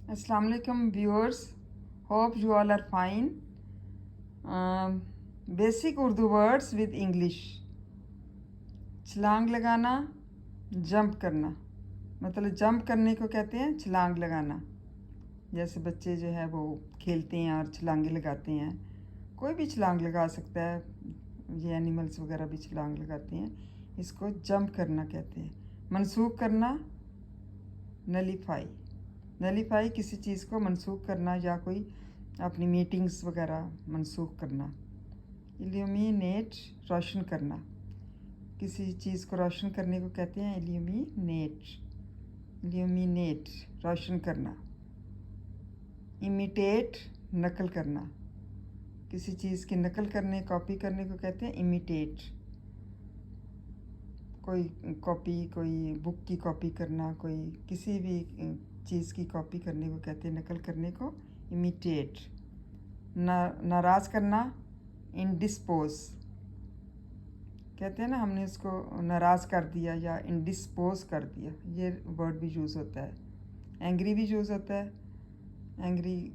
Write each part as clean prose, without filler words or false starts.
Assalamu alaikum viewers. Hope you all are fine. Basic Urdu words with English. छलांग लगाना, jump करना, मतलब jump करने को कहते हैं छलांग लगाना। जैसे बच्चे जो है वो खेलते हैं और छलांगे लगाते हैं, कोई भी छलांग लगा सकता है, ये एनिमल्स वगैरह भी छलांग लगाते हैं, इसको जंप करना कहते हैं। मनसूख करना, नलीफाई। नलीफाई किसी चीज़ को मनसूख करना या कोई अपनी मीटिंग्स वगैरह मनसूख करना। इल्यूमिनेट, रोशन करना, किसी चीज़ को रोशन करने को कहते हैं इल्यूमिनेट। इल्यूमिनेट, रोशन करना। इमिटेट, नकल करना, किसी चीज़ की नकल करने, कॉपी करने को कहते हैं इमिटेट। कोई कॉपी, कोई बुक की कॉपी करना, कोई किसी भी चीज़ की कॉपी करने को कहते हैं, नकल करने को इमिटेट। नाराज़ करना, इंडिस्पोज, कहते हैं ना हमने उसको नाराज़ कर दिया या इंडिस्पोज कर दिया, ये वर्ड भी यूज़ होता है। एंग्री भी यूज़ होता है, एंग्री,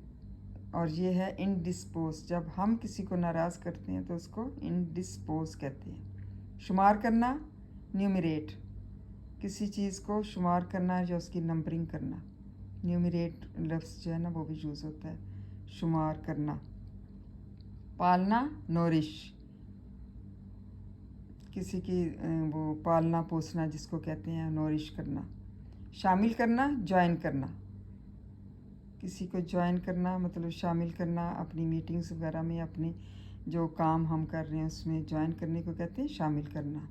और ये है इंडिस्पोज, जब हम किसी को नाराज़ करते हैं तो उसको इंडिस्पोज कहते हैं। शुमार करना, न्यूमरेट, किसी चीज़ को शुमार करना या उसकी नंबरिंग करना। न्यूमरेट लफ्ज़ जो है ना वो भी यूज़ होता है, शुमार करना। पालना, नोरिश, किसी की वो पालना पोसना जिसको कहते हैं नोरिश करना। शामिल करना, ज्वाइन करना, किसी को ज्वाइन करना मतलब शामिल करना, अपनी मीटिंग्स वगैरह में, अपने जो काम हम कर रहे हैं उसमें ज्वाइन करने को कहते हैं शामिल करना,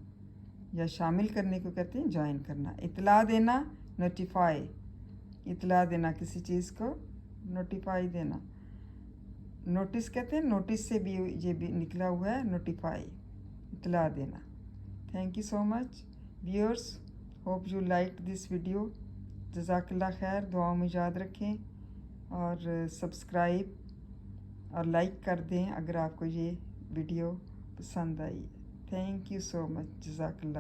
या शामिल करने को कहते हैं ज्वाइन करना। इतला देना, नोटिफाई, इतला देना, किसी चीज़ को नोटिफाई देना। नोटिस कहते हैं, नोटिस से भी ये भी निकला हुआ है नोटिफाई, इतला देना। Thank you so much viewers, hope you like this video. जज़ाकल्लाह खैर, दुआओं में याद रखें और सब्सक्राइब और लाइक कर दें अगर आपको ये वीडियो पसंद आई। थैंक यू सो मच, जज़ाकल्लाह।